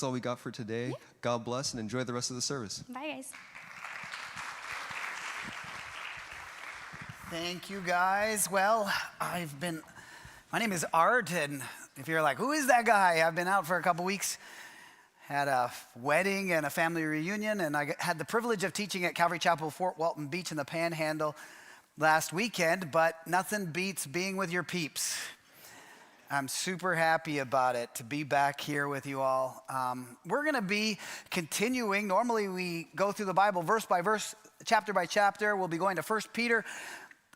That's all we got for today. Yeah. God bless and enjoy the rest of the service. Bye, guys. Thank you, guys. Well, my name is Art, and if you're like, who is that guy? I've been out for a couple weeks, had a wedding and a family reunion, and I had the privilege of teaching at Calvary Chapel, Fort Walton Beach in the Panhandle last weekend, but nothing beats being with your peeps. I'm super happy about it to be back here with you all. We're going to be continuing. Normally we go through the Bible verse by verse, chapter by chapter. We'll be going to 1 Peter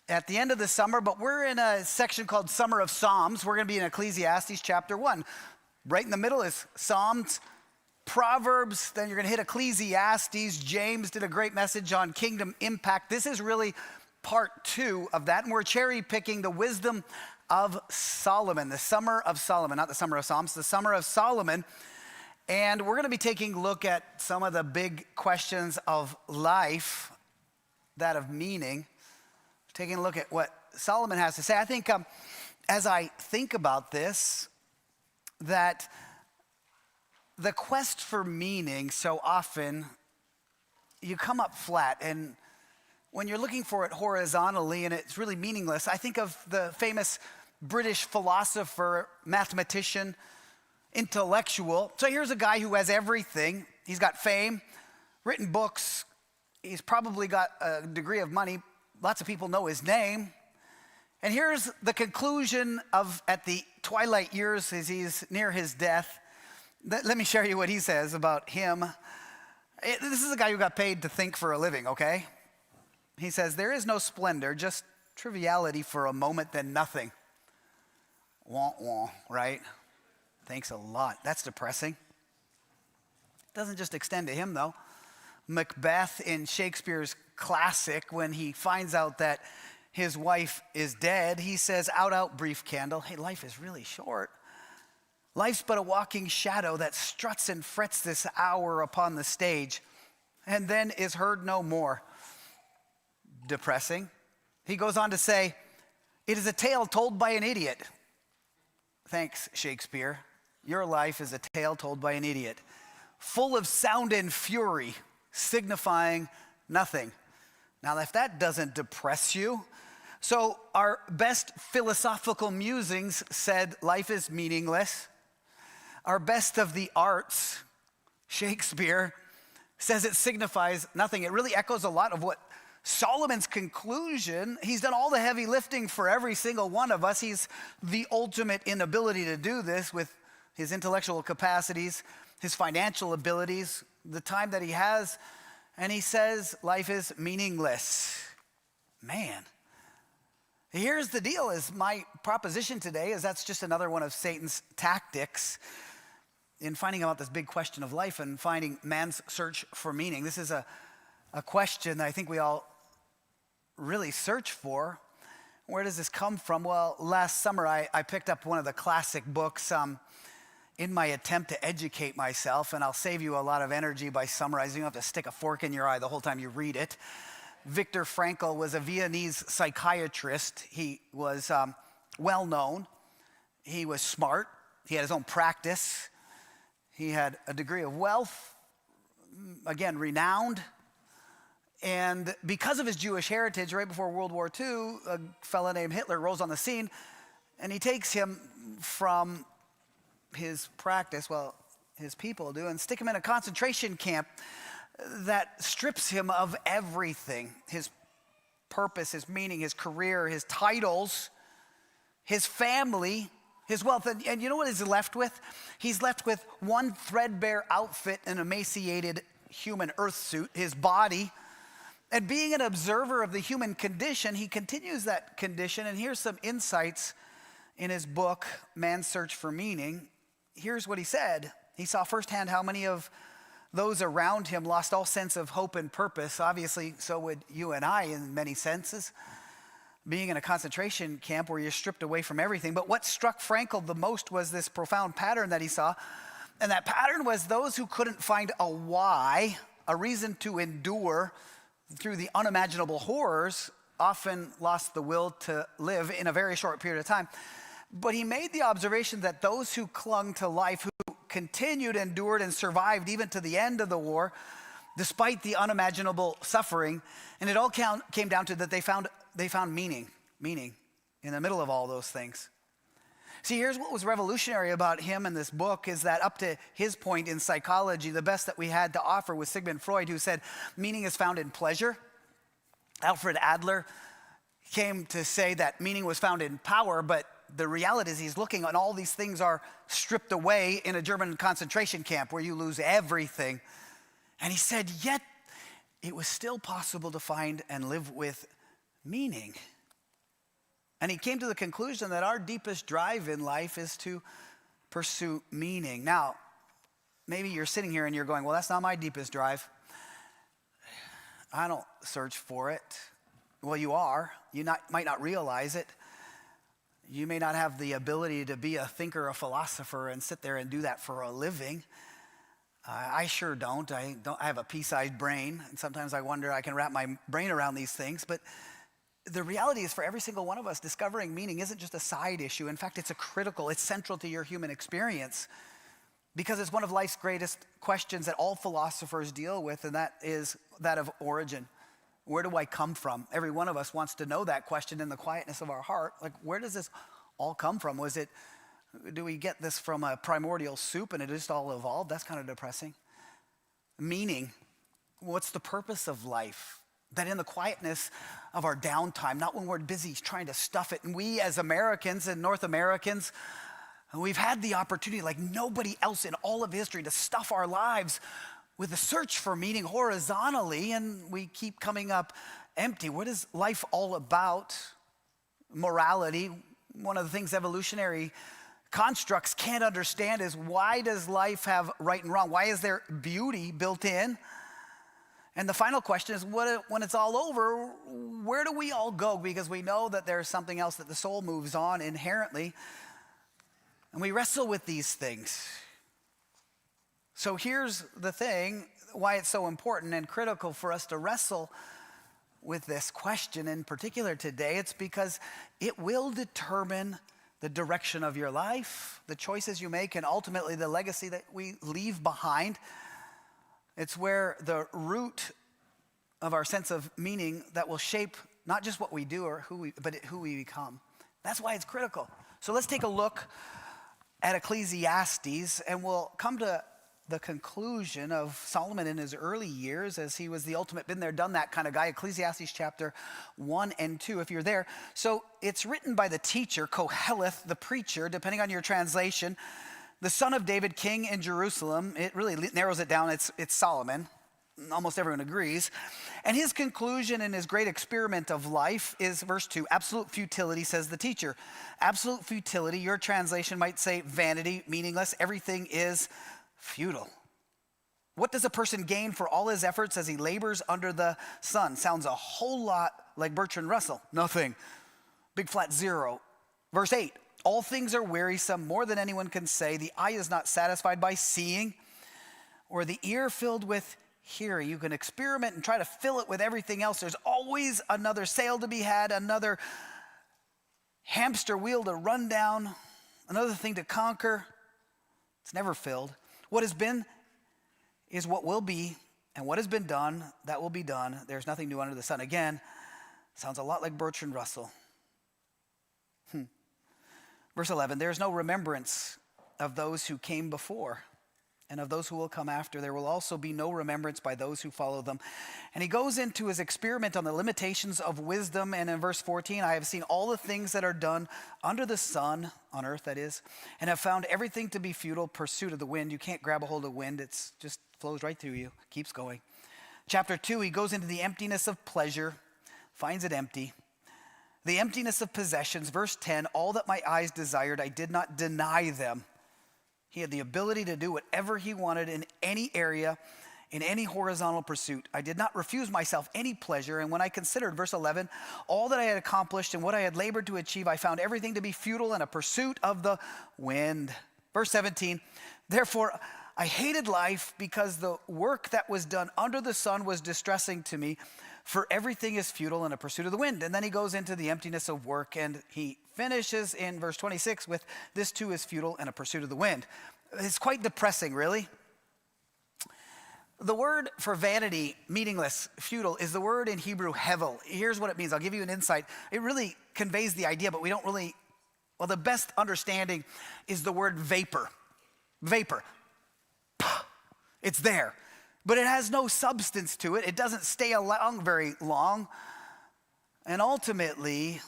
at the end of the summer, but we're in a section called Summer of Psalms. We're going to be in Ecclesiastes chapter 1. Right in the middle is Psalms, Proverbs, then you're going to hit Ecclesiastes. James did a great message on kingdom impact. This is really part 2 of that, and we're cherry picking the wisdom of Solomon, the Summer of Solomon, not the Summer of Psalms, the Summer of Solomon. And we're going to be taking a look at some of the big questions of life, that of meaning, taking a look at what Solomon has to say. I think as I think about this, that the quest for meaning, so often you come up flat, and when you're looking for it horizontally and it's really meaningless, I think of the famous British philosopher, mathematician, intellectual. So here's a guy who has everything. He's got fame, written books. He's probably got a degree of money. Lots of people know his name. And here's the conclusion at the twilight years as he's near his death. Let me share you what he says about him. This is a guy who got paid to think for a living, okay? He says, there is no splendor, just triviality for a moment, then nothing. Wah, wah, right? Thanks a lot. That's depressing. Doesn't just extend to him, though. Macbeth in Shakespeare's classic, when he finds out that his wife is dead, he says, out, brief candle. Hey, life is really short. Life's but a walking shadow that struts and frets this hour upon the stage, and then is heard no more. Depressing. He goes on to say, it is a tale told by an idiot. Thanks, Shakespeare. Your life is a tale told by an idiot, full of sound and fury, signifying nothing. Now, if that doesn't depress you, so our best philosophical musings said life is meaningless. Our best of the arts, Shakespeare, says it signifies nothing. It really echoes a lot of what Solomon's conclusion. He's done all the heavy lifting for every single one of us. He's the ultimate inability to do this with his intellectual capacities, his financial abilities, the time that he has. And he says life is meaningless. Man, here's the deal, is my proposition today is that's just another one of Satan's tactics in finding out this big question of life and finding man's search for meaning. This is a question that I think we all really search for. Where does this come from? Well, last summer I picked up one of the classic books in my attempt to educate myself, and I'll save you a lot of energy by summarizing. You don't have to stick a fork in your eye the whole time you read it. Viktor Frankl was a Viennese psychiatrist. He was well known. He was smart. He had his own practice. He had a degree of wealth, again, renowned. And because of his Jewish heritage, right before World War II, a fellow named Hitler rolls on the scene, and he takes him from his practice, well, his people do, and stick him in a concentration camp that strips him of everything: his purpose, his meaning, his career, his titles, his family, his wealth. And you know what he's left with? He's left with one threadbare outfit, an emaciated human earth suit, his body. And being an observer of the human condition, he continues that condition. And here's some insights in his book, Man's Search for Meaning. Here's what he said. He saw firsthand how many of those around him lost all sense of hope and purpose. Obviously, so would you and I in many senses, being in a concentration camp where you're stripped away from everything. But what struck Frankl the most was this profound pattern that he saw. And that pattern was those who couldn't find a why, a reason to endure through the unimaginable horrors, often lost the will to live in a very short period of time. But he made the observation that those who clung to life, who continued, endured, and survived even to the end of the war, despite the unimaginable suffering. And it all came down to that they found meaning in the middle of all those things. See, here's what was revolutionary about him in this book is that up to his point in psychology, the best that we had to offer was Sigmund Freud, who said meaning is found in pleasure. Alfred Adler came to say that meaning was found in power, but the reality is he's looking and all these things are stripped away in a German concentration camp where you lose everything. And he said, yet it was still possible to find and live with meaning. And he came to the conclusion that our deepest drive in life is to pursue meaning. Now, maybe you're sitting here and you're going, well, that's not my deepest drive. I don't search for it. Well, you are. You might not realize it. You may not have the ability to be a thinker, a philosopher, and sit there and do that for a living. I sure don't. I have a pea-sized brain, and sometimes I wonder I can wrap my brain around these things. But the reality is for every single one of us, discovering meaning isn't just a side issue. In fact, it's central to your human experience because it's one of life's greatest questions that all philosophers deal with, and that is that of origin. Where do I come from? Every one of us wants to know that question in the quietness of our heart. Like, where does this all come from? Do we get this from a primordial soup and it just all evolved? That's kind of depressing. Meaning, what's the purpose of life? That in the quietness of our downtime, not when we're busy trying to stuff it. And we as Americans and North Americans, we've had the opportunity like nobody else in all of history to stuff our lives with a search for meaning horizontally, and we keep coming up empty. What is life all about? Morality. One of the things evolutionary constructs can't understand is why does life have right and wrong? Why is there beauty built in? And the final question is, when it's all over, where do we all go? Because we know that there's something else, that the soul moves on inherently. And we wrestle with these things. So here's the thing, why it's so important and critical for us to wrestle with this question in particular today. It's because it will determine the direction of your life, the choices you make, and ultimately the legacy that we leave behind. It's where the root of our sense of meaning that will shape not just what we do but who we become. That's why it's critical. So let's take a look at Ecclesiastes, and we'll come to the conclusion of Solomon in his early years, as he was the ultimate been there, done that kind of guy. Ecclesiastes chapter 1 and 2, if you're there. So it's written by the teacher, Koheleth, the preacher, depending on your translation, the son of David, king in Jerusalem. It really narrows it down. It's Solomon. Almost everyone agrees. And his conclusion in his great experiment of life is verse 2, absolute futility, says the teacher. Absolute futility, your translation might say vanity, meaningless. Everything is futile. What does a person gain for all his efforts as he labors under the sun? Sounds a whole lot like Bertrand Russell. Nothing. Big flat zero. Verse 8, all things are wearisome, more than anyone can say. The eye is not satisfied by seeing, or the ear filled with hearing. You can experiment and try to fill it with everything else. There's always another sale to be had, another hamster wheel to run down, another thing to conquer. It's never filled. What has been is what will be, and what has been done, that will be done. There's nothing new under the sun. Again, sounds a lot like Bertrand Russell. Verse 11, there is no remembrance of those who came before, and of those who will come after. There will also be no remembrance by those who follow them. And he goes into his experiment on the limitations of wisdom. And in verse 14, I have seen all the things that are done under the sun, on earth that is, and have found everything to be futile, pursuit of the wind. You can't grab a hold of wind. It's just flows right through you, keeps going. Chapter 2, he goes into the emptiness of pleasure, finds it empty. The emptiness of possessions. Verse 10, all that my eyes desired, I did not deny them. He had the ability to do whatever he wanted in any area, in any horizontal pursuit. I did not refuse myself any pleasure. And when I considered, verse 11, all that I had accomplished and what I had labored to achieve, I found everything to be futile and a pursuit of the wind. Verse 17, therefore I hated life because the work that was done under the sun was distressing to me. For everything is futile and a pursuit of the wind. And then he goes into the emptiness of work, and he finishes in verse 26 with, this too is futile and a pursuit of the wind. It's quite depressing, really. The word for vanity, meaningless, futile, is the word in Hebrew hevel. Here's what it means. I'll give you an insight. It really conveys the idea, but we don't really, well, the best understanding is the word vapor. Vapor. It's there, but it has no substance to it. It doesn't stay along very long. And ultimately,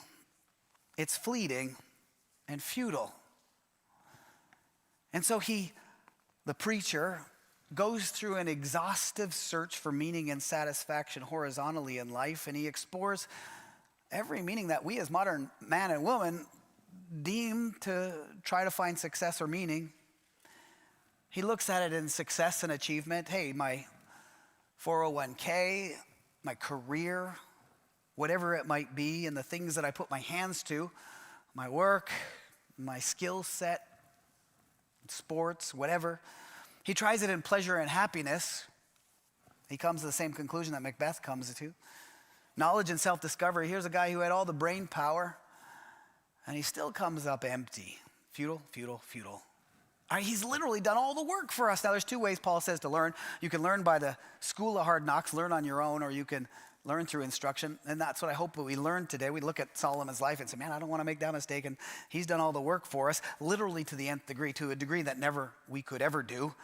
it's fleeting and futile. And so the preacher, goes through an exhaustive search for meaning and satisfaction horizontally in life, and he explores every meaning that we as modern man and woman deem to try to find success or meaning. He looks at it in success and achievement. Hey, my 401k, my career, whatever it might be, and the things that I put my hands to, my work, my skill set, sports, whatever. He tries it in pleasure and happiness. He comes to the same conclusion that Macbeth comes to. Knowledge and self-discovery. Here's a guy who had all the brain power, and he still comes up empty. Futile, futile, futile. He's literally done all the work for us. Now, there's two ways Paul says to learn. You can learn by the school of hard knocks, learn on your own, or you can learn through instruction. And that's what I hope we learn today. We look at Solomon's life and say, man, I don't want to make that mistake. And he's done all the work for us, literally to the nth degree, to a degree that never we could ever do.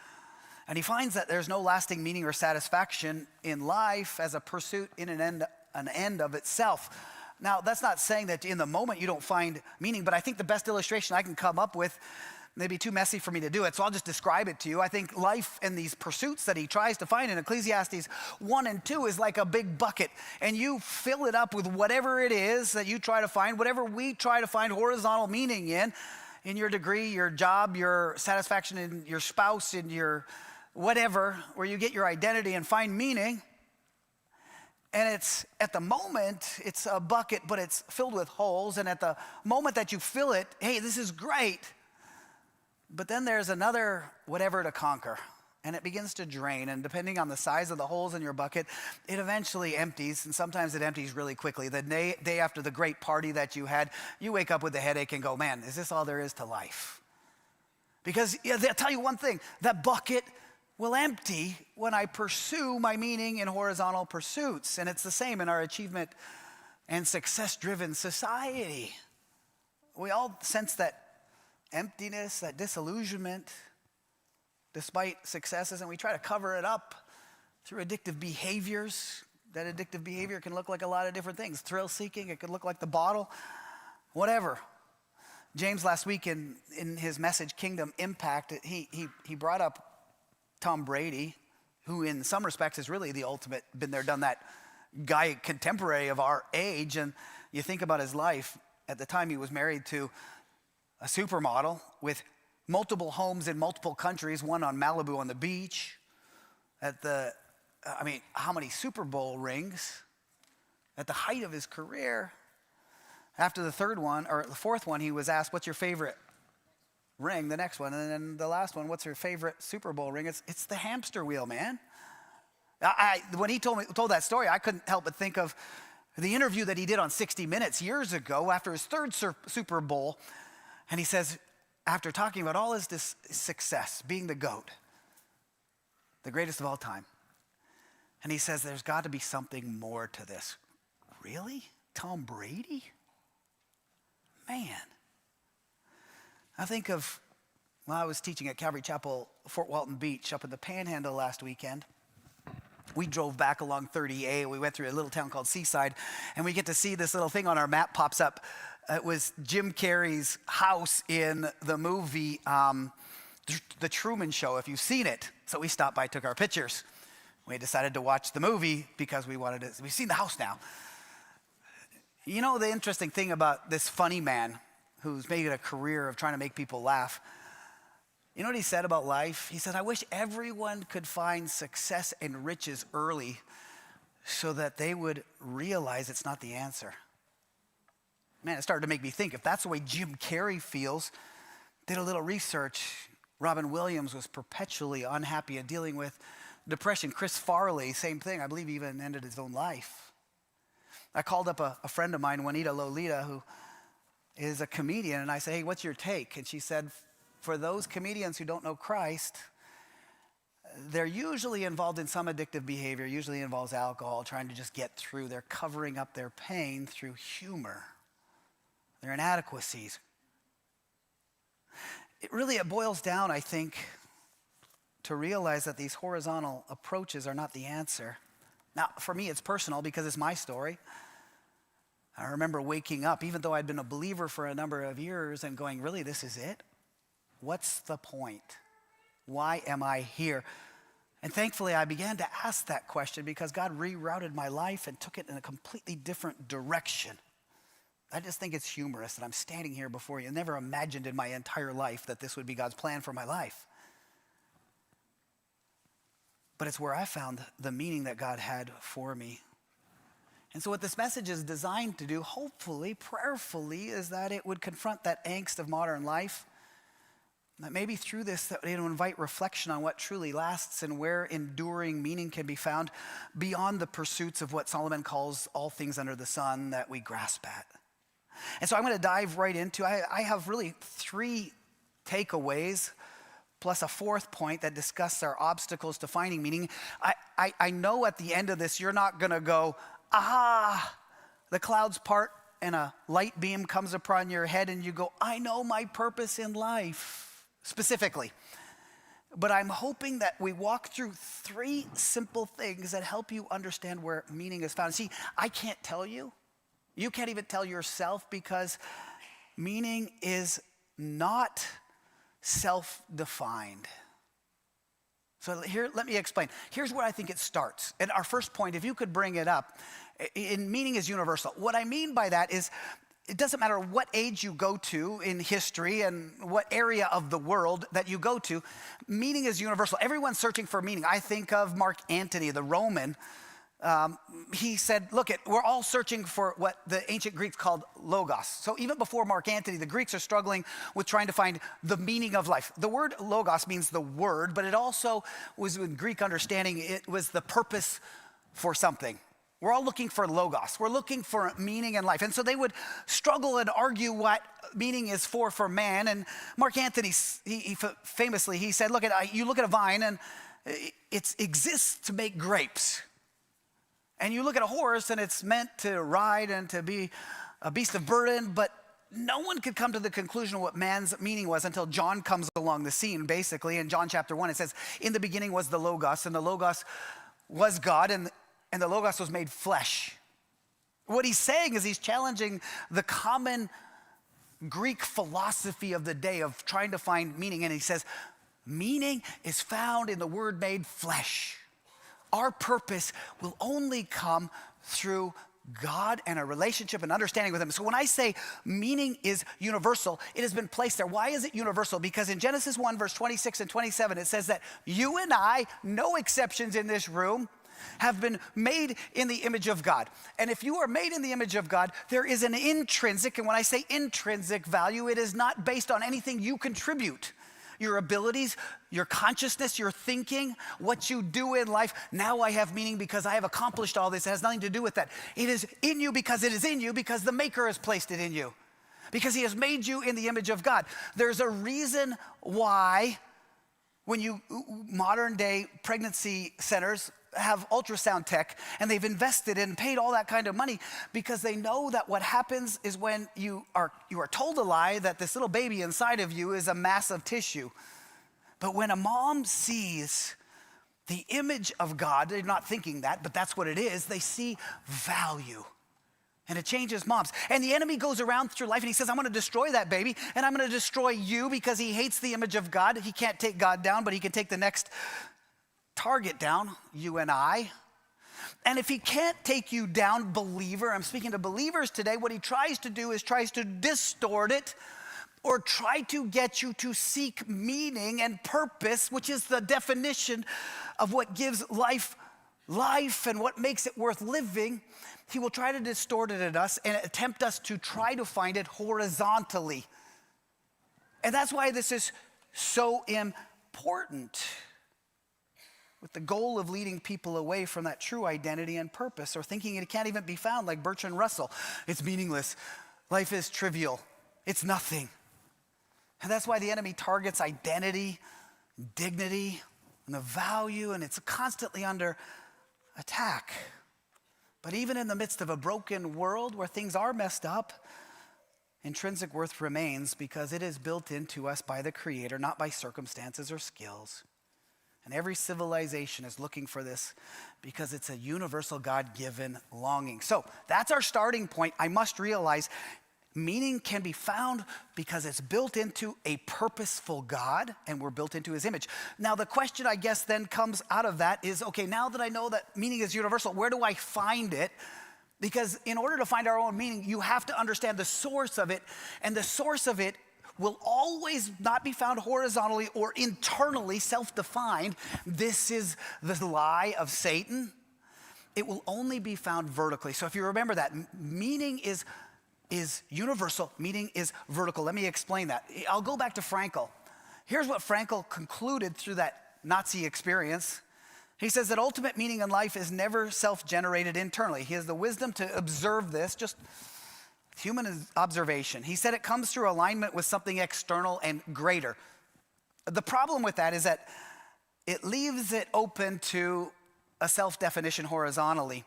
And he finds that there's no lasting meaning or satisfaction in life as a pursuit in an end of itself. Now, that's not saying that in the moment you don't find meaning, but I think the best illustration I can come up with, may be too messy for me to do it, so I'll just describe it to you. I think life and these pursuits that he tries to find in Ecclesiastes 1 and 2 is like a big bucket, and you fill it up with whatever it is that you try to find, whatever we try to find horizontal meaning in your degree, your job, your satisfaction in your spouse, in your whatever, where you get your identity and find meaning. And it's, at the moment, it's a bucket, but it's filled with holes. And at the moment that you fill it, hey, this is great. But then there's another whatever to conquer. And it begins to drain. And depending on the size of the holes in your bucket, it eventually empties. And sometimes it empties really quickly. The day after the great party that you had, you wake up with a headache and go, man, is this all there is to life? Because I'll tell you one thing, that bucket will empty when I pursue my meaning in horizontal pursuits. And it's the same in our achievement and success-driven society. We all sense that emptiness, that disillusionment, despite successes, and we try to cover it up through addictive behaviors. That addictive behavior can look like a lot of different things. Thrill-seeking, it could look like the bottle, whatever. James last week in his message, Kingdom Impact, he brought up Tom Brady, who in some respects is really the ultimate, been there, done that guy, contemporary of our age. And you think about his life. At the time, he was married to a supermodel with multiple homes in multiple countries, one on Malibu on the beach. How many Super Bowl rings? At the height of his career. After the third one, or the fourth one, he was asked, what's your favorite ring? The next one. And then the last one, what's your favorite Super Bowl ring? It's the hamster wheel, man. When he told that story, I couldn't help but think of the interview that he did on 60 Minutes years ago after his third Super Bowl. And he says, after talking about all his success, being the GOAT, the greatest of all time, and he says, there's got to be something more to this. Really? Tom Brady? Man. I think of, I was teaching at Calvary Chapel, Fort Walton Beach, up in the Panhandle last weekend. We drove back along 30A. We went through a little town called Seaside, and we get to see this little thing on our map pops up. It was Jim Carrey's house in the movie The Truman Show, if you've seen it. So we stopped by, took our pictures. We decided to watch the movie because we've seen the house now. You know the interesting thing about this funny man who's made it a career of trying to make people laugh, you know what he said about life? He said, I wish everyone could find success and riches early so that they would realize it's not the answer. Man, it started to make me think, if that's the way Jim Carrey feels, did a little research. Robin Williams was perpetually unhappy and dealing with depression. Chris Farley, same thing. I believe he even ended his own life. I called up a friend of mine, Juanita Lolita, who is a comedian, and I said, hey, what's your take? And she said, for those comedians who don't know Christ, they're usually involved in some addictive behavior, usually involves alcohol, trying to just get through. They're covering up their pain through humor, their inadequacies. It boils down, I think, to realize that these horizontal approaches are not the answer. Now, for me, it's personal because it's my story. I remember waking up, even though I'd been a believer for a number of years, and going, really, this is it? What's the point? Why am I here? And thankfully, I began to ask that question because God rerouted my life and took it in a completely different direction. I just think it's humorous that I'm standing here before you. I never imagined in my entire life that this would be God's plan for my life. But it's where I found the meaning that God had for me. And so what this message is designed to do, hopefully, prayerfully, is that it would confront that angst of modern life. That maybe through this, that it'll invite reflection on what truly lasts and where enduring meaning can be found beyond the pursuits of what Solomon calls all things under the sun that we grasp at. And so I'm going to dive right into, I have really 3 takeaways plus a 4th point that discuss our obstacles to finding meaning. I know at the end of this, you're not going to go, aha, the clouds part and a light beam comes upon your head and you go, I know my purpose in life, specifically. But I'm hoping that we walk through 3 simple things that help you understand where meaning is found. See, I can't tell you. You can't even tell yourself because meaning is not self-defined. So here, let me explain. Here's where I think it starts. And our first point, if you could bring it up, in meaning is universal. What I mean by that is it doesn't matter what age you go to in history and what area of the world that you go to, meaning is universal. Everyone's searching for meaning. I think of Mark Antony, the Roman. He said, look, we're all searching for what the ancient Greeks called logos. So even before Mark Antony, the Greeks are struggling with trying to find the meaning of life. The word logos means the word, but it also was in Greek understanding, it was the purpose for something. We're all looking for logos. We're looking for meaning in life. And so they would struggle and argue what meaning is for man. And Mark Antony, he famously, he said, look, you look at a vine and it exists to make grapes. And you look at a horse and it's meant to ride and to be a beast of burden, but no one could come to the conclusion of what man's meaning was until John comes along the scene, basically. In John chapter 1, it says, in the beginning was the Logos, and the Logos was God, and the Logos was made flesh. What he's saying is he's challenging the common Greek philosophy of the day of trying to find meaning. And he says, meaning is found in the word made flesh. Our purpose will only come through God and a relationship and understanding with him. So when I say meaning is universal, it has been placed there. Why is it universal? Because in Genesis 1, verse 26 and 27, it says that you and I, no exceptions in this room, have been made in the image of God. And if you are made in the image of God, there is an intrinsic, and when I say intrinsic value, it is not based on anything you contribute. Your abilities, your consciousness, your thinking, what you do in life. Now I have meaning because I have accomplished all this. It has nothing to do with that. It is in you because it is in you because the Maker has placed it in you. Because he has made you in the image of God. There's a reason why when modern day pregnancy centers have ultrasound tech and they've invested and paid all that kind of money because they know that what happens is when you are told a lie that this little baby inside of you is a mass of tissue. But when a mom sees the image of God, they're not thinking that, but that's what it is, they see value. And it changes moms. And the enemy goes around through life and he says, I'm going to destroy that baby and I'm going to destroy you because he hates the image of God. He can't take God down, but he can take the next target down, you and I. And if he can't take you down, believer, I'm speaking to believers today, what he tries to do is tries to distort it or try to get you to seek meaning and purpose, which is the definition of what gives life and what makes it worth living. He will try to distort it in us and attempt us to try to find it horizontally. And that's why this is so important, with the goal of leading people away from that true identity and purpose, or thinking it can't even be found, like Bertrand Russell. It's meaningless. Life is trivial. It's nothing. And that's why the enemy targets identity, dignity, and the value, and it's constantly under attack. But even in the midst of a broken world where things are messed up, intrinsic worth remains because it is built into us by the Creator, not by circumstances or skills. And every civilization is looking for this because it's a universal God-given longing. So that's our starting point. I must realize meaning can be found because it's built into a purposeful God, and we're built into his image. Now, the question, I guess, then comes out of that is, okay, now that I know that meaning is universal, where do I find it? Because in order to find our own meaning, you have to understand the source of it, and the source of it will always not be found horizontally or internally self-defined. This is the lie of Satan. It will only be found vertically. So if you remember that, meaning is universal, meaning is vertical. Let me explain that. I'll go back to Frankl. Here's what Frankl concluded through that Nazi experience. He says that ultimate meaning in life is never self-generated internally. He has the wisdom to observe this, just human observation. He said it comes through alignment with something external and greater. The problem with that is that it leaves it open to a self-definition horizontally.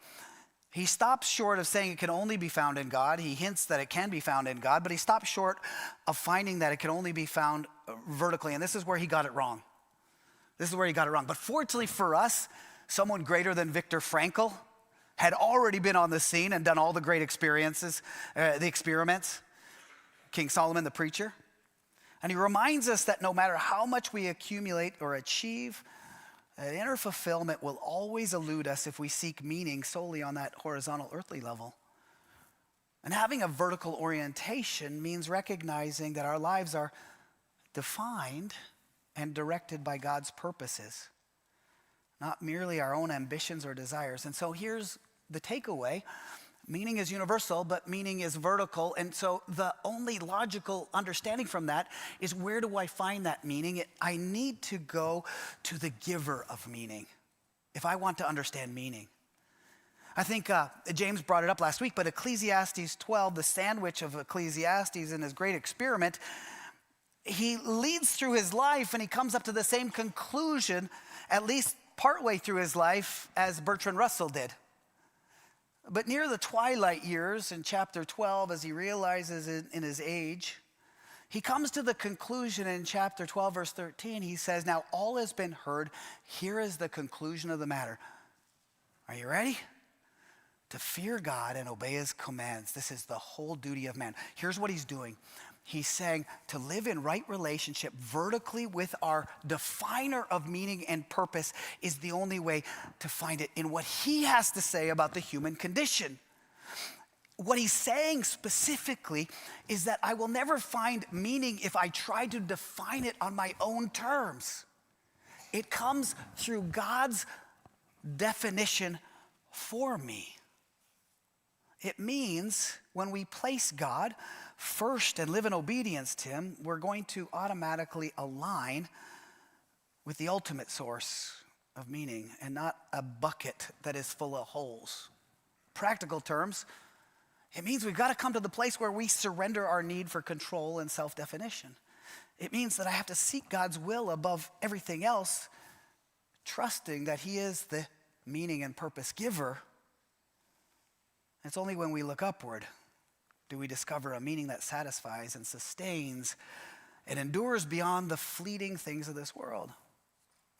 He stops short of saying it can only be found in God. He hints that it can be found in God, but he stops short of finding that it can only be found vertically. And this is where he got it wrong. This is where he got it wrong. But fortunately for us, someone greater than Viktor Frankl had already been on the scene and done all the great experiences, the experiments, King Solomon the preacher. And he reminds us that no matter how much we accumulate or achieve, inner fulfillment will always elude us if we seek meaning solely on that horizontal earthly level. And having a vertical orientation means recognizing that our lives are defined and directed by God's purposes, not merely our own ambitions or desires. And so here's the takeaway. Meaning is universal, but meaning is vertical. And so the only logical understanding from that is, where do I find that meaning? I need to go to the giver of meaning if I want to understand meaning. I think James brought it up last week, but Ecclesiastes 12, the sandwich of Ecclesiastes in his great experiment, he leads through his life and he comes up to the same conclusion, at least partway through his life, as Bertrand Russell did. But near the twilight years in chapter 12, as he realizes in his age, he comes to the conclusion in chapter 12, verse 13. He says, now all has been heard. Here is the conclusion of the matter. Are you ready? To fear God and obey his commands. This is the whole duty of man. Here's what he's doing. He's saying to live in right relationship vertically with our definer of meaning and purpose is the only way to find it in what he has to say about the human condition. What he's saying specifically is that I will never find meaning if I try to define it on my own terms. It comes through God's definition for me. It means when we place God first and live in obedience to him, we're going to automatically align with the ultimate source of meaning and not a bucket that is full of holes. Practical terms, it means we've got to come to the place where we surrender our need for control and self-definition. It means that I have to seek God's will above everything else, trusting that he is the meaning and purpose giver. It's only when we look upward do we discover a meaning that satisfies and sustains and endures beyond the fleeting things of this world.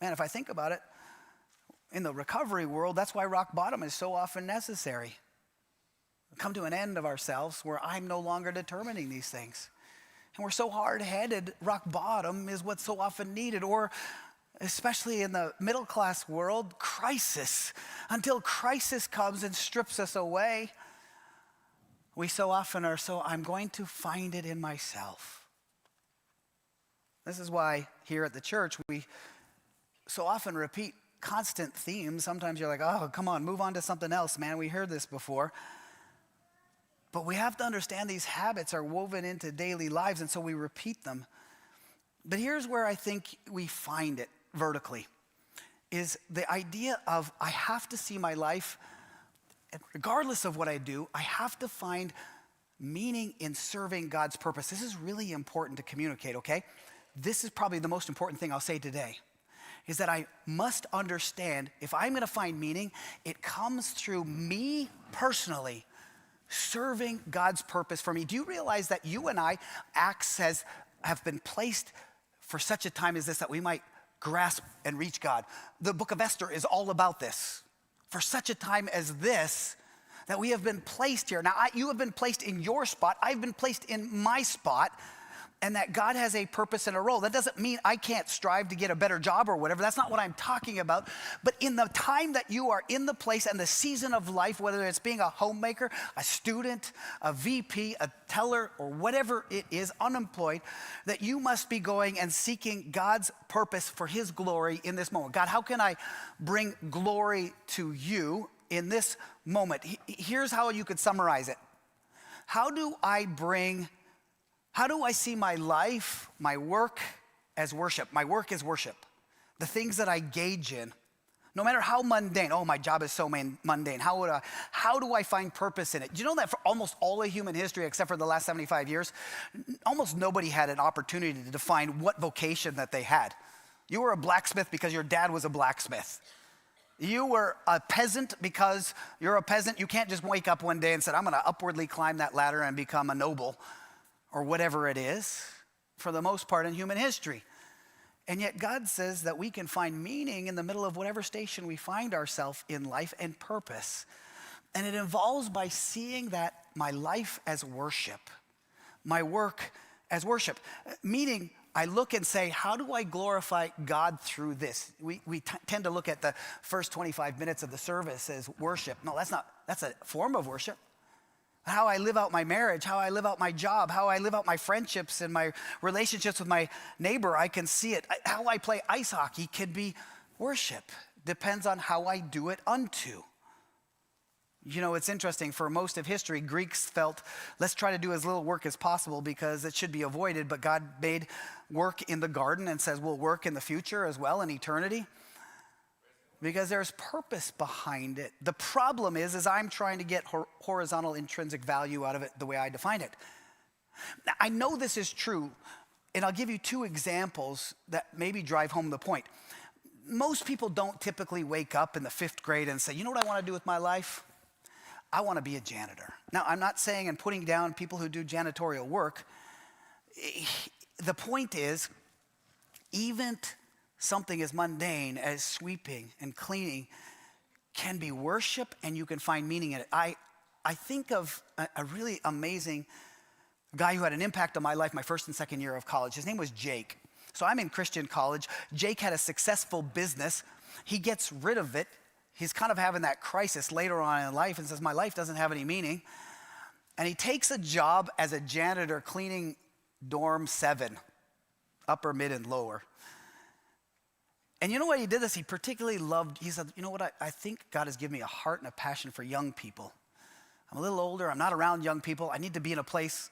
Man, if I think about it, in the recovery world, that's why rock bottom is so often necessary. We come to an end of ourselves where I'm no longer determining these things. And we're so hard-headed, rock bottom is what's so often needed. Or especially in the middle class world, crisis. Until crisis comes and strips us away, we so often are I'm going to find it in myself. This is why here at the church, we so often repeat constant themes. Sometimes you're like, oh, come on, move on to something else, man. We heard this before. But we have to understand these habits are woven into daily lives, and so we repeat them. But here's where I think we find it vertically, is the idea of I have to see my life, regardless of what I do, I have to find meaning in serving God's purpose. This is really important to communicate, okay? This is probably the most important thing I'll say today, is that I must understand if I'm gonna find meaning, it comes through me personally serving God's purpose for me. Do you realize that you and I, Acts have been placed for such a time as this that we might grasp and reach God? The book of Esther is all about this. For such a time as this, that we have been placed here. Now, you have been placed in your spot. I've been placed in my spot, and that God has a purpose and a role. That doesn't mean I can't strive to get a better job or whatever. That's not what I'm talking about. But in the time that you are in the place and the season of life, whether it's being a homemaker, a student, a VP, a teller, or whatever it is, unemployed, that you must be going and seeking God's purpose for his glory in this moment. God, how can I bring glory to you in this moment? Here's how you could summarize it. How do I see my life, my work as worship? My work is worship. The things that I gauge in, no matter how mundane. Oh, my job is so mundane. How do I find purpose in it? Do you know that for almost all of human history, except for the last 75 years, almost nobody had an opportunity to define what vocation that they had. You were a blacksmith because your dad was a blacksmith. You were a peasant because you're a peasant. You can't just wake up one day and say, I'm gonna upwardly climb that ladder and become a noble, or whatever it is, for the most part in human history. And yet God says that we can find meaning in the middle of whatever station we find ourselves in life and purpose. And it involves by seeing that my life as worship, my work as worship. Meaning, I look and say, how do I glorify God through this? We tend to look at the first 25 minutes of the service as worship. No, that's a form of worship. How I live out my marriage, how I live out my job, how I live out my friendships and my relationships with my neighbor, I can see it. How I play ice hockey can be worship. Depends on how I do it unto. You know, it's interesting, for most of history, Greeks felt, let's try to do as little work as possible because it should be avoided, but God made work in the garden and says we'll work in the future as well, in eternity. Because there's purpose behind it. The problem is I'm trying to get horizontal intrinsic value out of it the way I define it. Now, I know this is true, and I'll give you two examples that maybe drive home the point. Most people don't typically wake up in the 5th grade and say, you know what I want to do with my life? I want to be a janitor. Now, I'm not saying and putting down people who do janitorial work. The point is, even something as mundane as sweeping and cleaning can be worship, and you can find meaning in it. I think of a really amazing guy who had an impact on my life my first and second year of college. His name was Jake. So I'm in Christian college. Jake had a successful business. He gets rid of it. He's kind of having that crisis later on in life and says, my life doesn't have any meaning. And he takes a job as a janitor cleaning dorm 7, upper, mid, and lower. And you know why he did this? He particularly loved, he said, you know what, I think God has given me a heart and a passion for young people. I'm a little older, I'm not around young people. I need to be in a place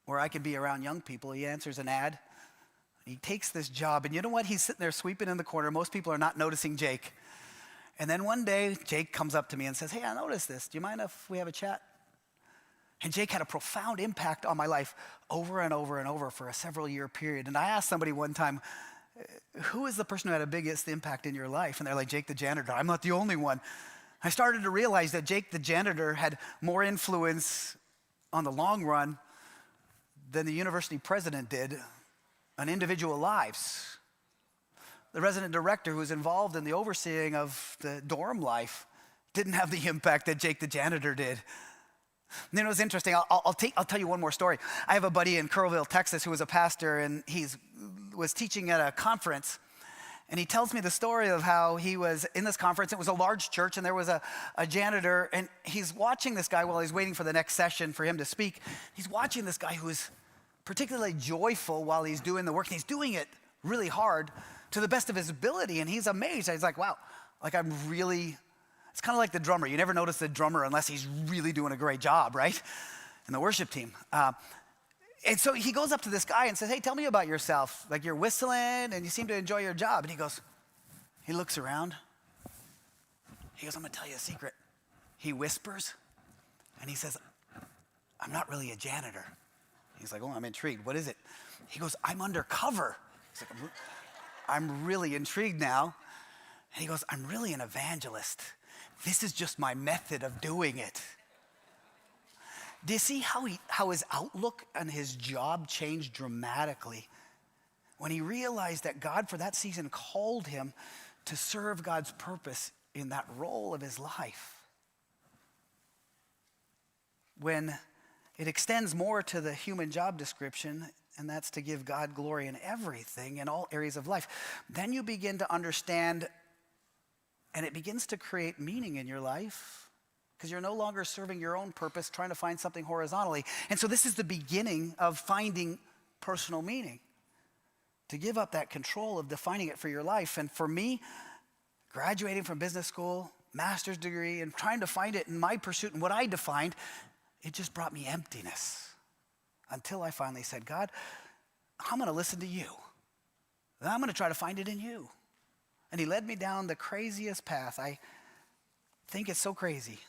where I can be around young people. He answers an ad. He takes this job, and you know what? He's sitting there sweeping in the corner. Most people are not noticing Jake. And then one day, Jake comes up to me and says, hey, I noticed this. Do you mind if we have a chat? And Jake had a profound impact on my life over and over and over for a several-year period. And I asked somebody one time, who is the person who had the biggest impact in your life? And they're like, Jake the janitor. I'm not the only one. I started to realize that Jake the janitor had more influence on the long run than the university president did on individual lives. The resident director who was involved in the overseeing of the dorm life didn't have the impact that Jake the janitor did. And then it was interesting. I'll tell you one more story. I have a buddy in Kerrville, Texas, who was a pastor, and he was teaching at a conference. And he tells me the story of how he was in this conference. It was a large church, and there was a janitor, and he's watching this guy while he's waiting for the next session for him to speak. He's watching this guy who is particularly joyful while he's doing the work. And he's doing it really hard to the best of his ability, and he's amazed. He's like, wow, like I'm really... It's kind of like the drummer. You never notice the drummer unless he's really doing a great job, right? In the worship team. And so he goes up to this guy and says, hey, tell me about yourself. Like you're whistling and you seem to enjoy your job. And he looks around. He goes, I'm going to tell you a secret. He whispers and he says, I'm not really a janitor. He's like, oh, I'm intrigued. What is it? He goes, I'm undercover. He's like, I'm really intrigued now. And he goes, I'm really an evangelist. This is just my method of doing it. Do you see how his outlook on his job changed dramatically when he realized that God for that season called him to serve God's purpose in that role of his life? When it extends more to the human job description, and that's to give God glory in everything, in all areas of life, then you begin to understand, and it begins to create meaning in your life, because you're no longer serving your own purpose, trying to find something horizontally. And so this is the beginning of finding personal meaning, to give up that control of defining it for your life. And for me, graduating from business school, master's degree, and trying to find it in my pursuit and what I defined, it just brought me emptiness until I finally said, God, I'm going to listen to you. And I'm going to try to find it in you. And he led me down the craziest path. I think it's so crazy.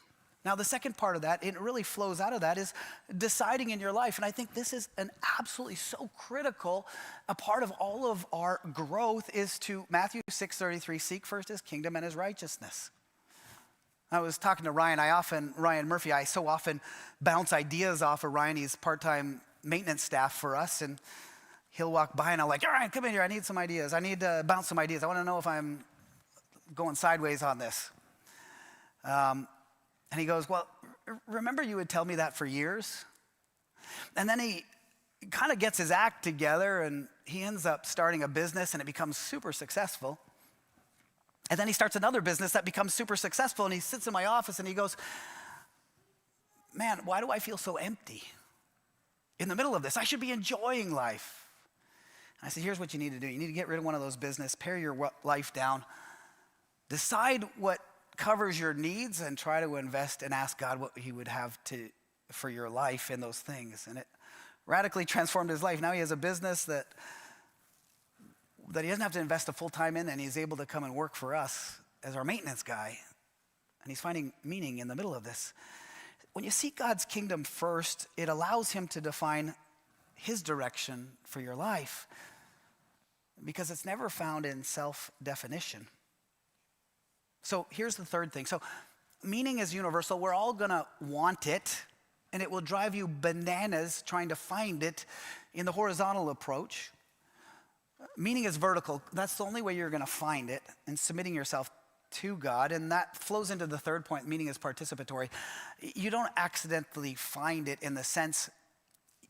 Now, the second part of that, it really flows out of that, is deciding in your life. And I think this is an absolutely so critical, a part of all of our growth is to Matthew 6:33, seek first his kingdom and his righteousness. I was talking to Ryan Murphy, I so often bounce ideas off of Ryan. He's part-time maintenance staff for us, and he'll walk by and I'm like, all right, come in here, I need some ideas. I need to bounce some ideas. I want to know if I'm going sideways on this. And he goes, well, remember you would tell me that for years? And then he kind of gets his act together and he ends up starting a business and it becomes super successful. And then he starts another business that becomes super successful, and he sits in my office and he goes, man, why do I feel so empty in the middle of this? I should be enjoying life. And I said, here's what you need to do. You need to get rid of one of those businesses, pare your life down, decide what covers your needs, and try to invest and ask God what he would have for your life in those things. And it radically transformed his life. Now he has a business that he doesn't have to invest a full time in, and he's able to come and work for us as our maintenance guy. And he's finding meaning in the middle of this. When you seek God's kingdom first, it allows him to define his direction for your life, because it's never found in self-definition. So here's the third thing. So meaning is universal. We're all gonna want it, and it will drive you bananas trying to find it in the horizontal approach. Meaning is vertical. That's the only way you're going to find it, and submitting yourself to God. And that flows into the third point. Meaning is participatory. You don't accidentally find it in the sense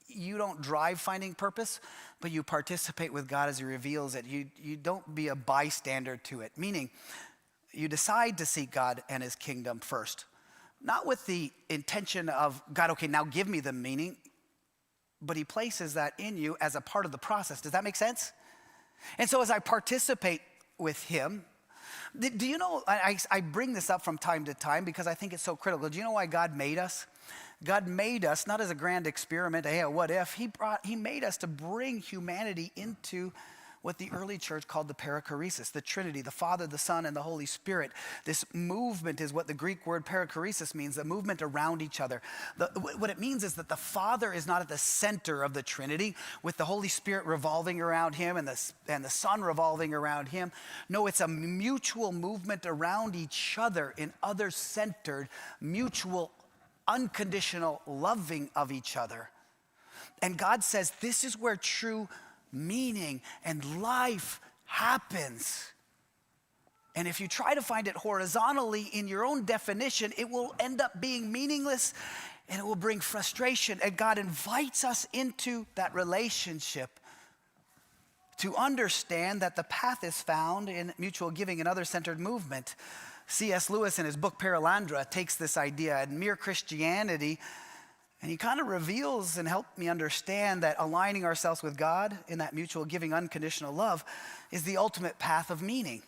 you don't drive finding purpose, but you participate with God as he reveals it. You don't be a bystander to it. Meaning you decide to seek God and his kingdom first. Not with the intention of, God, okay, now give me the meaning, but he places that in you as a part of the process. Does that make sense? And so as I participate with him, do you know, I bring this up from time to time because I think it's so critical. Do you know why God made us? God made us not as a grand experiment, hey, what if? He made us to bring humanity into what the early church called the perichoresis, the Trinity, the Father, the Son, and the Holy Spirit. This movement is what the Greek word perichoresis means, the movement around each other. What it means is that the Father is not at the center of the Trinity, with the Holy Spirit revolving around him and the Son revolving around him. No, it's a mutual movement around each other in other-centered, mutual, unconditional loving of each other. And God says this is where true meaning and life happens. And if you try to find it horizontally in your own definition, it will end up being meaningless and it will bring frustration. And God invites us into that relationship to understand that the path is found in mutual giving and other-centered movement. C.S. Lewis in his book Perelandra takes this idea and mere Christianity, and he kind of reveals and helped me understand that aligning ourselves with God in that mutual giving, unconditional love is the ultimate path of meaning.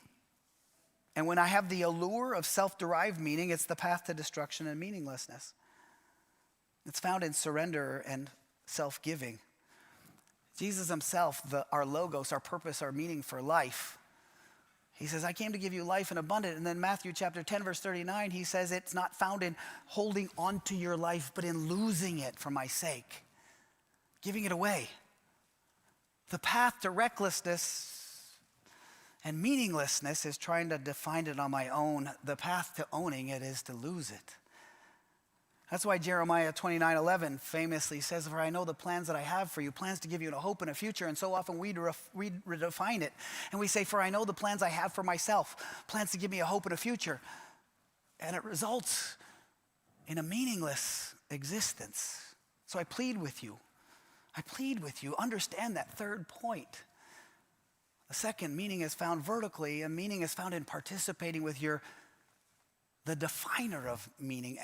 And when I have the allure of self-derived meaning, it's the path to destruction and meaninglessness. It's found in surrender and self-giving. Jesus himself, our logos, our purpose, our meaning for life, He says, I came to give you life in abundance. And then Matthew chapter 10, verse 39, he says it's not found in holding on to your life, but in losing it for my sake, giving it away. The path to recklessness and meaninglessness is trying to define it on my own. The path to owning it is to lose it. That's why Jeremiah 29:11 famously says, for I know the plans that I have for you, plans to give you a hope and a future. And so often we redefine it. And we say, for I know the plans I have for myself, plans to give me a hope and a future. And it results in a meaningless existence. So I plead with you, understand that third point. The second meaning is found vertically, and meaning is found in participating with the definer of meaning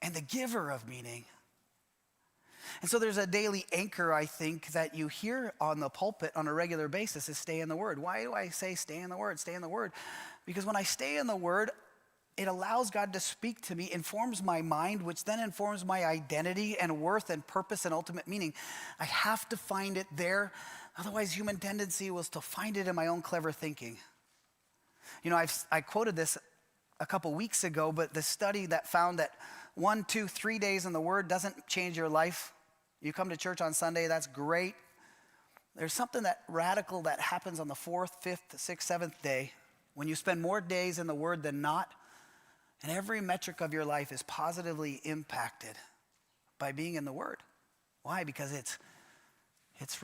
and the giver of meaning. And so there's a daily anchor, I think, that you hear on the pulpit on a regular basis is stay in the Word. Why do I say stay in the Word? Stay in the Word. Because when I stay in the Word, it allows God to speak to me, informs my mind, which then informs my identity and worth and purpose and ultimate meaning. I have to find it there. Otherwise, human tendency was to find it in my own clever thinking. You know, I quoted this a couple weeks ago, but the study that found that 1, 2, 3 days in the Word doesn't change your life. You come to church on Sunday, that's great. There's something that radical that happens on the 4th, 5th, 6th, 7th day when you spend more days in the Word than not, and every metric of your life is positively impacted by being in the Word. Why? Because it's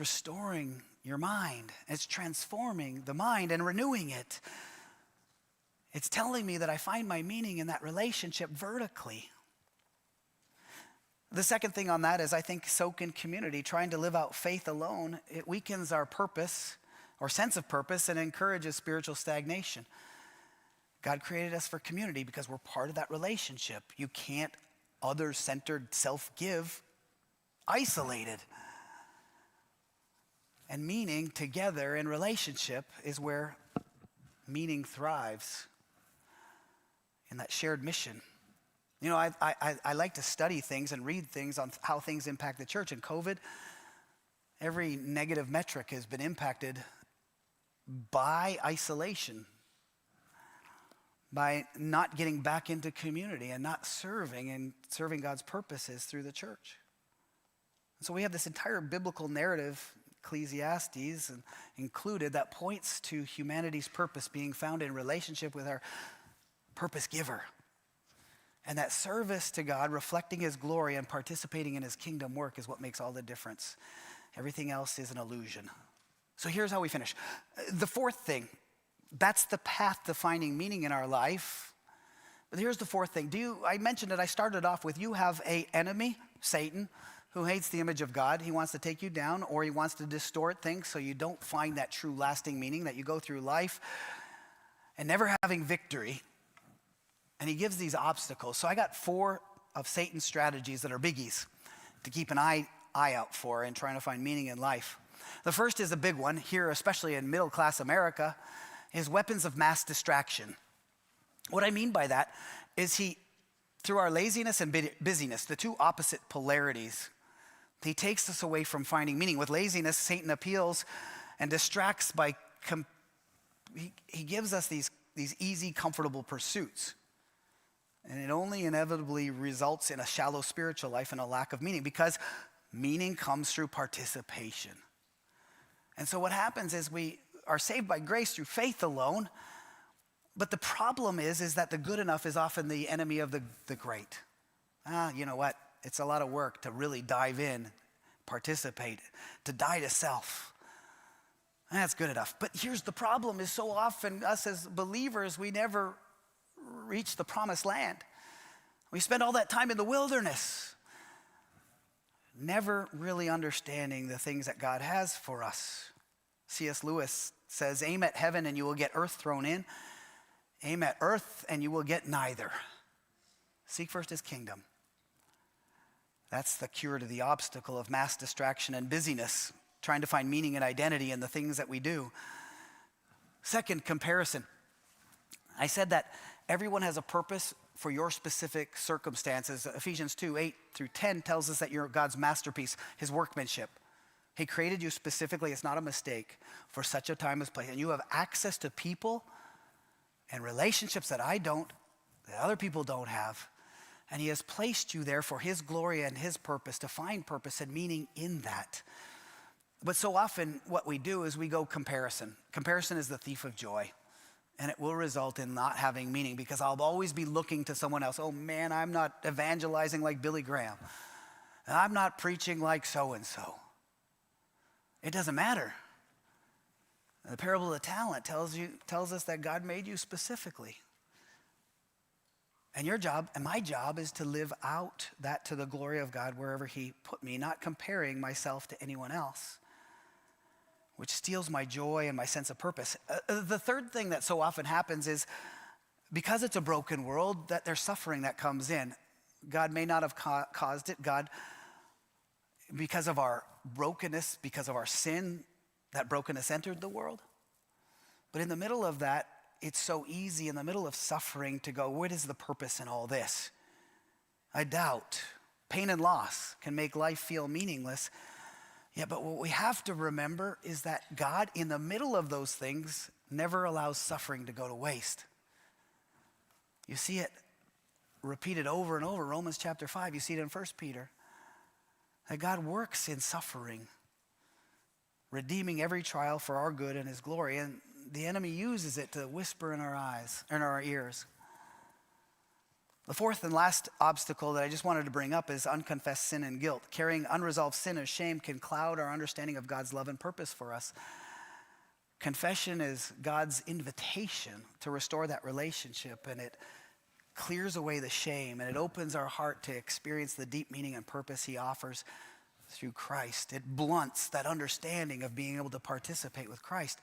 restoring your mind. It's transforming the mind and renewing it. It's telling me that I find my meaning in that relationship vertically. The second thing on that is I think soak in community. Trying to live out faith alone, it weakens our purpose or sense of purpose and encourages spiritual stagnation. God created us for community because we're part of that relationship. You can't other-centered self-give isolated. And meaning together in relationship is where meaning thrives, in that shared mission. You know, I like to study things and read things on how things impact the church. In COVID, every negative metric has been impacted by isolation, by not getting back into community and not serving God's purposes through the church. So we have this entire biblical narrative, Ecclesiastes included, that points to humanity's purpose being found in relationship with our purpose giver. And that service to God, reflecting his glory and participating in his kingdom work is what makes all the difference. Everything else is an illusion. So here's how we finish. The fourth thing, that's the path to finding meaning in our life. But here's the fourth thing. I mentioned it, I started off with, you have an enemy, Satan, who hates the image of God. He wants to take you down, or he wants to distort things so you don't find that true lasting meaning, that you go through life and never having victory. And he gives these obstacles. So I got 4 of Satan's strategies that are biggies to keep an eye out for in trying to find meaning in life. The first is a big one here, especially in middle class America, is weapons of mass distraction. What I mean by that is through our laziness and busyness, the two opposite polarities, he takes us away from finding meaning. With laziness, Satan appeals and distracts by, he gives us these easy, comfortable pursuits. And it only inevitably results in a shallow spiritual life and a lack of meaning, because meaning comes through participation. And so what happens is we are saved by grace through faith alone, but the problem is that the good enough is often the enemy of the great. You know what? It's a lot of work to really dive in, participate, to die to self. That's good enough. But here's the problem is so often us as believers, we never reach the promised land. We spend all that time in the wilderness, never really understanding the things that God has for us. C.S. Lewis says, aim at heaven and you will get earth thrown in. Aim at earth and you will get neither. Seek first his kingdom. That's the cure to the obstacle of mass distraction and busyness, trying to find meaning and identity in the things that we do. Second, comparison. I said that everyone has a purpose for your specific circumstances. Ephesians 2:8-10 tells us that you're God's masterpiece, his workmanship. He created you specifically, it's not a mistake, for such a time as place. And you have access to people and relationships that I don't, that other people don't have. And he has placed you there for his glory and his purpose, to find purpose and meaning in that. But so often what we do is we go comparison. Comparison is the thief of joy. And it will result in not having meaning, because I'll always be looking to someone else. Oh man, I'm not evangelizing like Billy Graham. And I'm not preaching like so-and-so. It doesn't matter. The parable of the talent tells us that God made you specifically. And your job and my job is to live out that to the glory of God wherever he put me, not comparing myself to anyone else, which steals my joy and my sense of purpose. The third thing that so often happens is, because it's a broken world, that there's suffering that comes in. God may not have caused it. God, because of our brokenness, because of our sin, that brokenness entered the world. But in the middle of that, it's so easy in the middle of suffering to go, what is the purpose in all this? I doubt. Pain and loss can make life feel meaningless. Yeah, but what we have to remember is that God, in the middle of those things, never allows suffering to go to waste. You see it repeated over and over. Romans chapter 5, you see it in 1 Peter. That God works in suffering, redeeming every trial for our good and his glory. And the enemy uses it to whisper in our eyes, in our ears. The fourth and last obstacle that I just wanted to bring up is unconfessed sin and guilt. Carrying unresolved sin and shame can cloud our understanding of God's love and purpose for us. Confession is God's invitation to restore that relationship, and it clears away the shame, and it opens our heart to experience the deep meaning and purpose he offers through Christ. It blunts that understanding of being able to participate with Christ.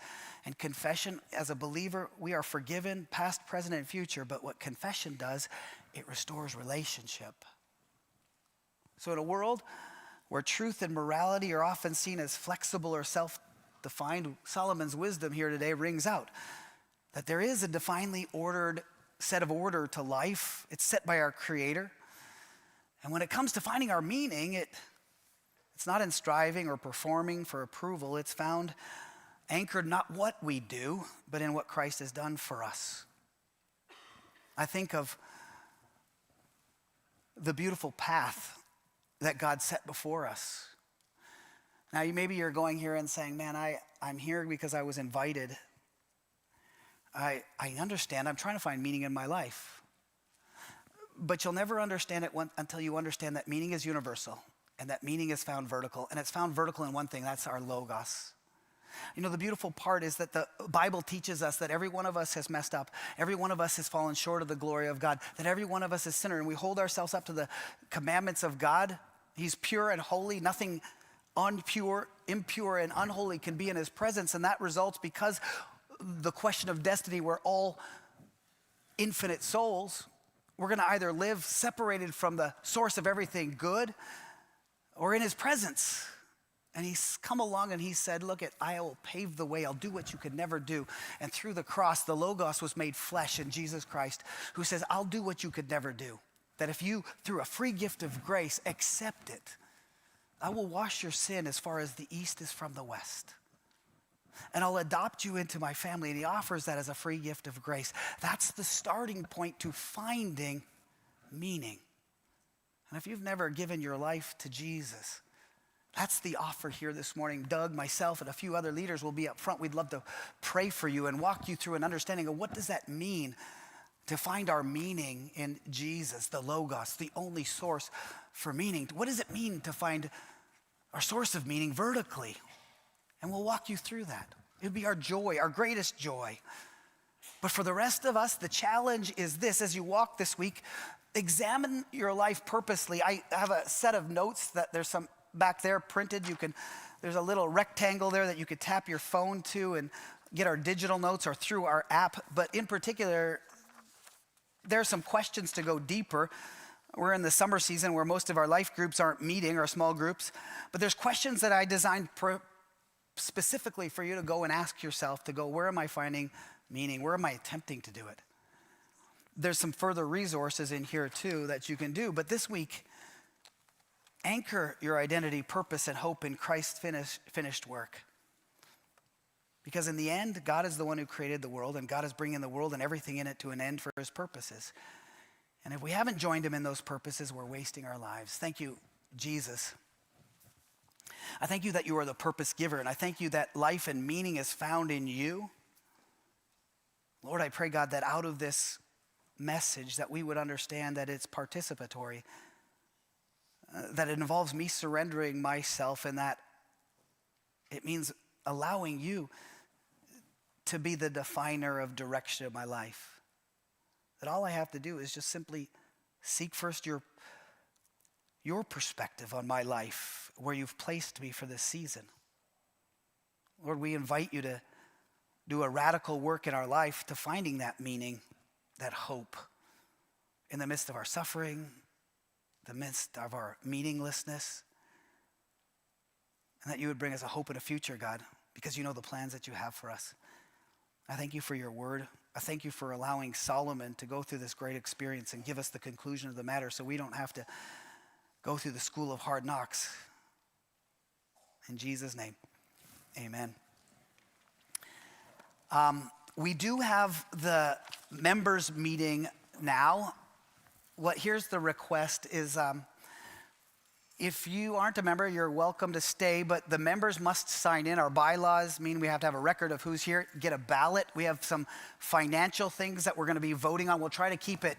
And confession, as a believer, we are forgiven, past, present, and future, but what confession does, it restores relationship. So in a world where truth and morality are often seen as flexible or self-defined, Solomon's wisdom here today rings out that there is a divinely ordered set of order to life. It's set by our Creator. And when it comes to finding our meaning, it's not in striving or performing for approval. It's found anchored not what we do, but in what Christ has done for us. I think of the beautiful path that God set before us. Now, maybe you're going here and saying, man, I'm here because I was invited. I understand. I'm trying to find meaning in my life. But you'll never understand it until you understand that meaning is universal and that meaning is found vertical. And it's found vertical in one thing, that's our logos. You know, the beautiful part is that the Bible teaches us that every one of us has messed up. Every one of us has fallen short of the glory of God. That every one of us is sinner. And we hold ourselves up to the commandments of God. He's pure and holy. Nothing impure, and unholy can be in his presence. And that results because the question of destiny, we're all infinite souls. We're going to either live separated from the source of everything good or in his presence. And he's come along and he said, look, I will pave the way. I'll do what you could never do. And through the cross, the Logos was made flesh in Jesus Christ, who says, I'll do what you could never do. That if you, through a free gift of grace, accept it, I will wash your sin as far as the east is from the west. And I'll adopt you into my family. And he offers that as a free gift of grace. That's the starting point to finding meaning. And if you've never given your life to Jesus, that's the offer here this morning. Doug, myself, and a few other leaders will be up front. We'd love to pray for you and walk you through an understanding of what does that mean to find our meaning in Jesus, the Logos, the only source for meaning. What does it mean to find our source of meaning vertically? And we'll walk you through that. It'll be our joy, our greatest joy. But for the rest of us, the challenge is this. As you walk this week, examine your life purposely. I have a set of notes that there's some back there printed. There's a little rectangle there that you could tap your phone to and get our digital notes or through our app. But in particular, there are some questions to go deeper. We're in the summer season where most of our life groups aren't meeting, our small groups. But there's questions that I designed specifically for you to go and ask yourself, to go, where am I finding meaning? Where am I attempting to do it? There's some further resources in here too that you can do. But this week, anchor your identity, purpose, and hope in Christ's finished work. Because in the end, God is the one who created the world, and God is bringing the world and everything in it to an end for his purposes. And if we haven't joined him in those purposes, we're wasting our lives. Thank you, Jesus. I thank you that you are the purpose giver, and I thank you that life and meaning is found in you. Lord, I pray, God, that out of this message that we would understand that it's participatory, that it involves me surrendering myself, and that it means allowing you to be the definer of direction of my life. That all I have to do is just simply seek first your perspective on my life, where you've placed me for this season. Lord, we invite you to do a radical work in our life to finding that meaning, that hope in the midst of our suffering, the midst of our meaninglessness, and that you would bring us a hope and a future, God, because you know the plans that you have for us. I thank you for your word. I thank you for allowing Solomon to go through this great experience and give us the conclusion of the matter so we don't have to go through the school of hard knocks. In Jesus' name, amen. We do have the members meeting now. Here's the request is, if you aren't a member, you're welcome to stay, but the members must sign in. Our bylaws mean we have to have a record of who's here, get a ballot. We have some financial things that we're going to be voting on. We'll try to keep it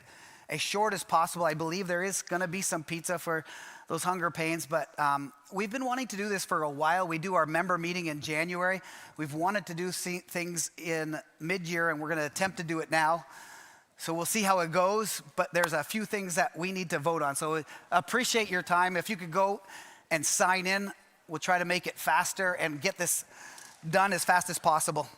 as short as possible. I believe there is going to be some pizza for those hunger pains, but we've been wanting to do this for a while. We do our member meeting in January. We've wanted to do things in mid-year, and we're going to attempt to do it now. So we'll see how it goes, but there's a few things that we need to vote on. So appreciate your time. If you could go and sign in, we'll try to make it faster and get this done as fast as possible.